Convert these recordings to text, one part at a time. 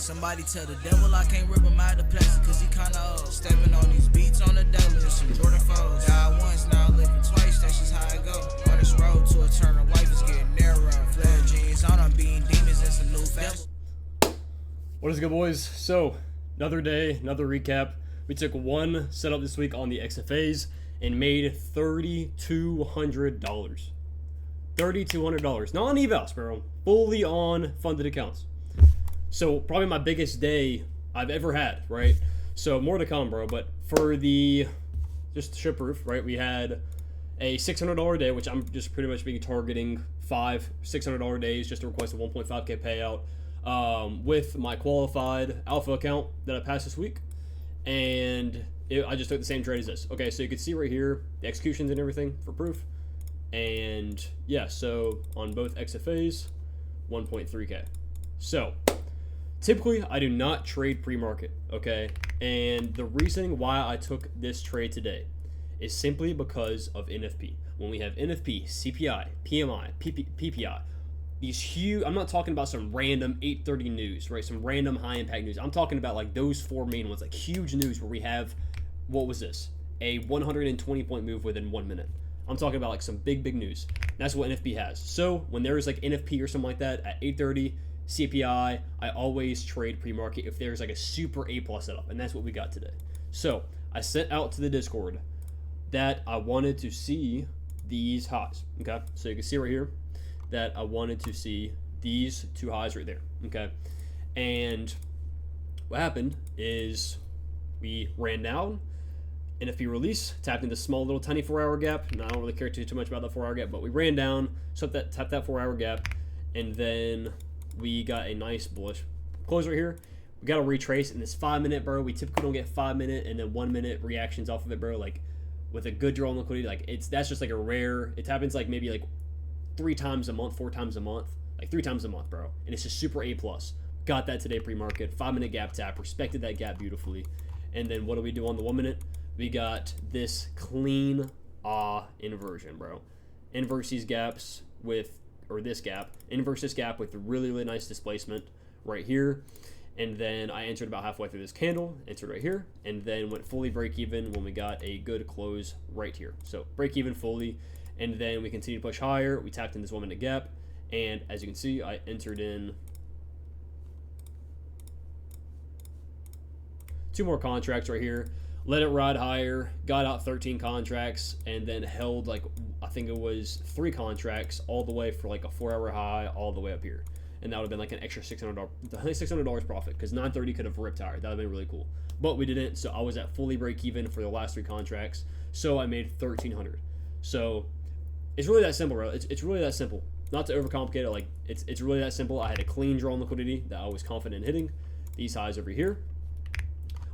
Somebody tell the devil I can't rip him out of the plastic cause he kinda old. Stepping on these beats on the daily, just some Jordan foes. Died once, now living twice, that's just how I go. On this road to eternal life is getting narrow. Flare jeans on, I'm beating demons and some new devils. What is good, boys? So, another day, another recap. We took one setup this week on the XFAs and made $3,200. $3,200. Not on evals, bro. Fully on funded accounts. So, probably my biggest day I've ever had, right? So, more to come, bro. But for the, just to show proof, right? We had a $600 day, which I'm just pretty much being targeting $600 days just to request a 1.5K payout. With my qualified alpha account that I passed this week, and I just took the same trade as this. Okay, so you can see right here the executions and everything for proof, and yeah, so on both XFAs, 1.3K. So typically I do not trade pre-market, okay, and the reasoning why I took this trade today is simply because of NFP. When we have NFP, CPI, PMI, PPI, these huge, I'm not talking about some random 830 news, right? Some random high impact news. I'm talking about like those four main ones, like huge news where we have, what was this? A 120 point move within 1 minute. I'm talking about like some big news. That's what NFP has. So when there's like NFP or something like that at 830 CPI, I always trade pre-market if there's like a super A+ setup, and that's what we got today. So I sent out to the Discord that I wanted to see these highs, okay? So you can see right here that I wanted to see these two highs right there, okay? And what happened is we ran down, NFP release, tapped into small little tiny 4-hour gap. Now, I don't really care too much about that 4-hour gap, but we ran down, tapped that 4-hour gap, and then we got a nice bullish close right here. We got to retrace in this 5-minute, bro. We typically don't get 5-minute and then 1-minute reactions off of it, bro. Like with a good draw on liquidity, like that's just like a rare. It happens like maybe like 3 times a month, 4 times a month, like 3 times a month, bro. And it's just super A+. Got that today pre-market, 5-minute gap tap, respected that gap beautifully. And then what do we do on the 1 minute? We got this clean inversion, bro. Inverse these gaps with, or this gap, inverse this gap with really nice displacement right here. And then I entered about halfway through this candle, entered right here, and then went fully break even when we got a good close right here. So break even fully. And then we continue to push higher. We tapped in this 1-minute gap. And as you can see, I entered in 2 more contracts right here. Let it ride higher. Got out 13 contracts. And then held like, I think it was 3 contracts all the way for like a 4-hour high all the way up here. And that would have been like an extra $600 profit because 930 could have ripped higher. That would have been really cool. But we didn't. So I was at fully break even for the last 3 contracts. So I made $1,300. So it's really that simple, bro. It's really that simple. Not to overcomplicate it, like it's really that simple. I had a clean draw on liquidity that I was confident in hitting. These highs over here.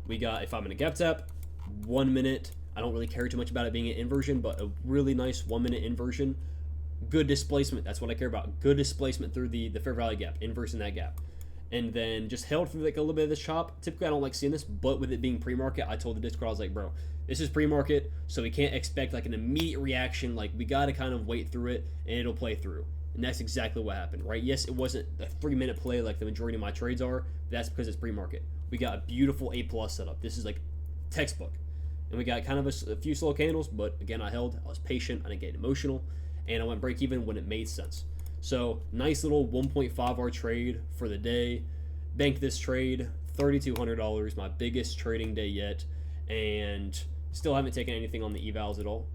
We got a 5-minute gap tap, 1 minute. I don't really care too much about it being an inversion, but a really nice 1-minute inversion. Good displacement. That's what I care about. Good displacement through the fair value gap, inversing that gap. And then just held through like a little bit of this chop. Typically, I don't like seeing this, but with it being pre-market, I told the Discord, I was like, bro, this is pre-market, so we can't expect like an immediate reaction. Like, we got to kind of wait through it, and it'll play through. And that's exactly what happened, right? Yes, it wasn't a 3-minute play like the majority of my trades are, but that's because it's pre-market. We got a beautiful A+ setup. This is like textbook. And we got kind of a few slow candles, but again, I held. I was patient. I didn't get emotional. And I went break even when it made sense. So nice little 1.5R trade for the day. Banked this trade, $3,200, my biggest trading day yet, and still haven't taken anything on the evals at all.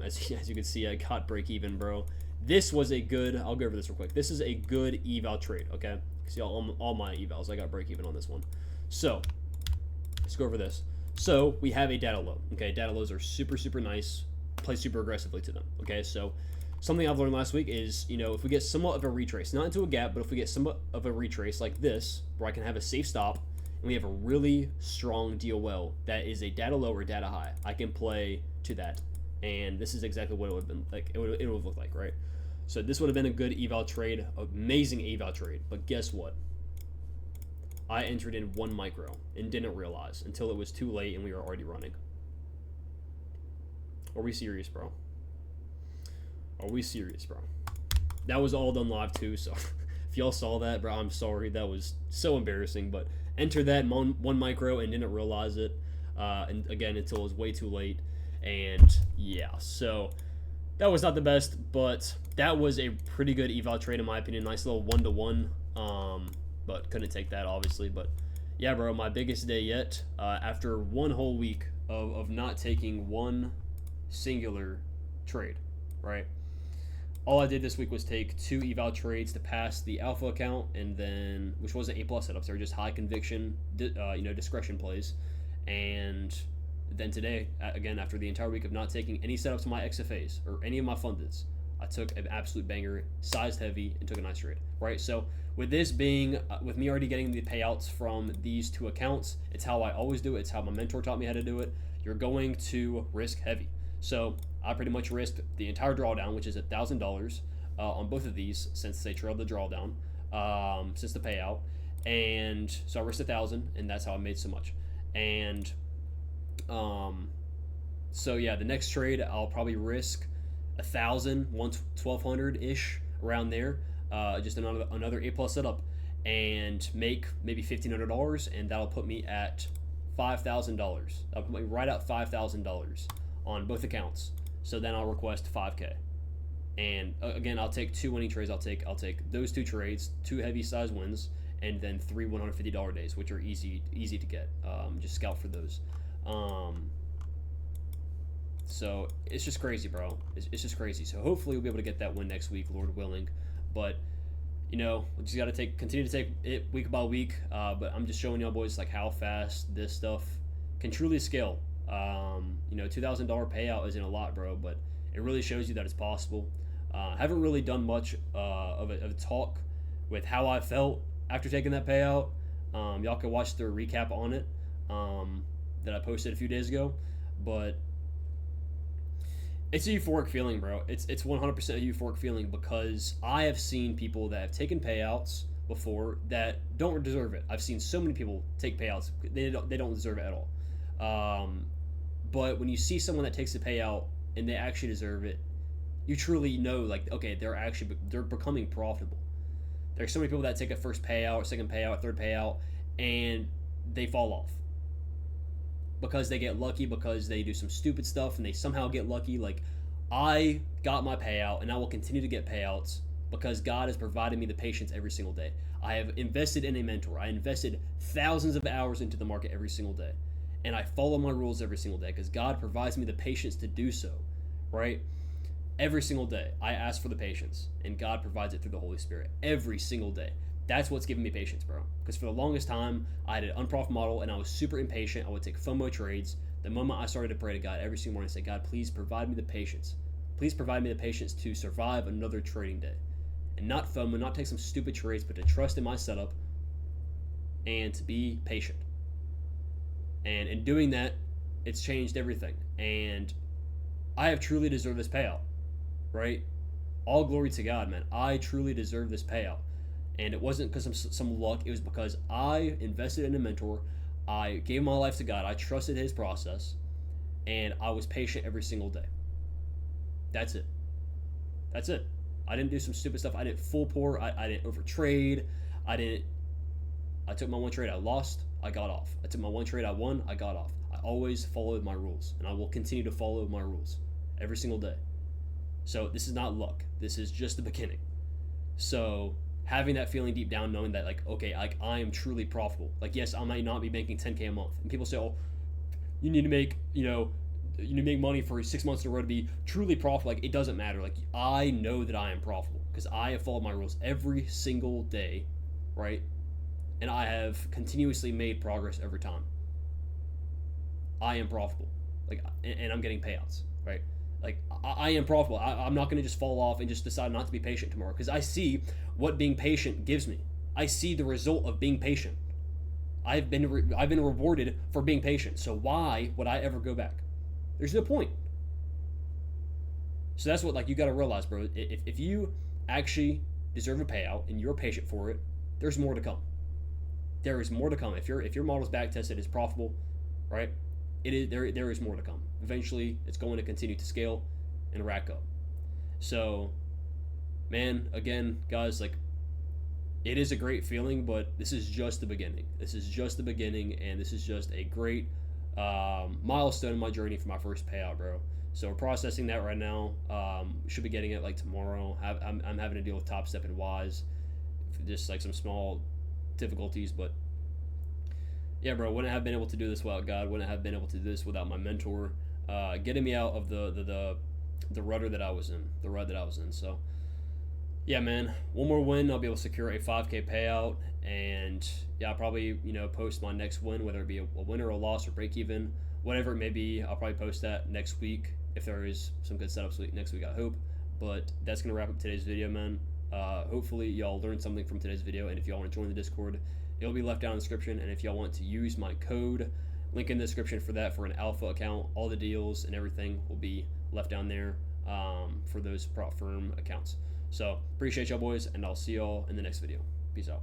As you can see, I got break even, bro. This was a good, I'll go over this real quick. This is a good eval trade, okay? See all my evals, I got break even on this one. So let's go over this. So we have a data low, okay? Data lows are super nice. Play super aggressively to them, okay? So something I've learned last week is, if we get somewhat of a retrace, not into a gap, but if we get somewhat of a retrace like this, where I can have a safe stop, and we have a really strong DOL that is a data low or data high, I can play to that. And this is exactly what it would have been like. It would have looked like, right? So this would have been a good eval trade, amazing eval trade. But guess what? I entered in 1 micro and didn't realize until it was too late and we were already running. Are we serious, bro? Are we serious, bro? That was all done live too, so If y'all saw that, bro, I'm sorry. That was so embarrassing. But entered that one micro and didn't realize it. And again, until it was way too late. And yeah, so that was not the best, but that was a pretty good eval trade in my opinion. Nice little 1-to-1. But couldn't take that obviously. But yeah, bro, my biggest day yet. After one whole week of not taking one singular trade, right? All I did this week was take 2 eval trades to pass the alpha account, and then which wasn't A+ setups; they were just high conviction, discretion plays. And then today, again, after the entire week of not taking any setups to my XFAs or any of my fundeds, I took an absolute banger, sized heavy, and took a nice trade, right? So with this being, with me already getting the payouts from these 2 accounts, it's how I always do it. It's how my mentor taught me how to do it. You're going to risk heavy. So I pretty much risked the entire drawdown, which is $1,000 on both of these since they trailed the drawdown, since the payout. And so I risked 1,000, and that's how I made so much. And so yeah, the next trade I'll probably risk 1,000, 1,200 ish around there, just another A+ setup, and make maybe $1,500, and that'll put me at $5,000. That'll put me right at $5,000 on both accounts. So then I'll request 5K, and again I'll take 2 winning trades. I'll take those 2 trades, 2 heavy size wins, and then 3 $150 days, which are easy to get. Just scout for those. So it's just crazy, bro. It's just crazy. So hopefully we'll be able to get that win next week, Lord willing. But we just got to continue to take it week by week. But I'm just showing y'all boys like how fast this stuff can truly scale. $2,000 payout isn't a lot, bro, but it really shows you that it's possible. Haven't really done much of a talk with how I felt after taking that payout. Y'all can watch the recap on it that I posted a few days ago, but it's a euphoric feeling, bro. It's 100% a euphoric feeling, because I have seen people that have taken payouts before that don't deserve it. I've seen so many people take payouts, they don't deserve it at all. But when you see someone that takes a payout and they actually deserve it, you truly know, like, okay, they're becoming profitable. There's so many people that take a first payout, second payout, third payout, and they fall off because they get lucky, because they do some stupid stuff and they somehow get lucky. Like, I got my payout, and I will continue to get payouts because God has provided me the patience every single day. I have invested in a mentor. I invested thousands of hours into the market every single day, and I follow my rules every single day because God provides me the patience to do so, right? Every single day, I ask for the patience, and God provides it through the Holy Spirit every single day. That's what's giving me patience, bro. Because for the longest time, I had an unprofitable model, and I was super impatient. I would take FOMO trades. The moment I started to pray to God every single morning and say, God, please provide me the patience. Please provide me the patience to survive another trading day. And not FOMO, not take some stupid trades, but to trust in my setup and to be patient. And in doing that, it's changed everything. And I have truly deserved this payout, right? All glory to God, man. I truly deserve this payout. And it wasn't because of some luck. It was because I invested in a mentor. I gave my life to God. I trusted his process. And I was patient every single day. That's it. That's it. I didn't do some stupid stuff. I didn't full pour. I didn't overtrade. I took my one trade, I lost, I got off. I took my one trade, I won, I got off. I always followed my rules. And I will continue to follow my rules every single day. So this is not luck. This is just the beginning. So having that feeling deep down, knowing that, like, okay, like, I am truly profitable. Like, yes, I might not be making 10K a month. And people say, oh, you need to make, money for 6 months in a row to be truly profitable. Like, it doesn't matter. Like, I know that I am profitable because I have followed my rules every single day, right? And I have continuously made progress every time. I am profitable. Like, and I'm getting payouts, right? Like, I am profitable. I'm not going to just fall off and just decide not to be patient tomorrow, because I see what being patient gives me. I see the result of being patient. I've been rewarded for being patient. So why would I ever go back? There's no point. So that's what, like, you got to realize, bro. If you actually deserve a payout and you're patient for it, there's more to come. There is more to come. If your model's back tested, it's profitable, right? There is more to come. Eventually, it's going to continue to scale and rack up. So, man, again, guys, like, it is a great feeling, but this is just the beginning. This is just the beginning, and this is just a great milestone in my journey for my first payout, bro. So we're processing that right now. Should be getting it like tomorrow. I'm having to deal with Top Step and Wise, just like some small difficulties, but yeah, bro. Wouldn't have been able to do this without God. Wouldn't have been able to do this without my mentor, getting me out of the rudder that I was in, the rut that I was in. So yeah, man, one more win, I'll be able to secure a 5K payout, and yeah, I'll probably post my next win, whether it be a win or a loss or break even, whatever it may be. I'll probably post that next week if there is some good setups next week, I hope. But that's gonna wrap up today's video, man. Hopefully y'all learned something from today's video, and if y'all want to join the Discord, it'll be left down in the description. And if y'all want to use my code, link in the description for that, for an alpha account, all the deals and everything will be left down there for those prop firm accounts. So appreciate y'all, boys, and I'll see y'all in the next video. Peace out.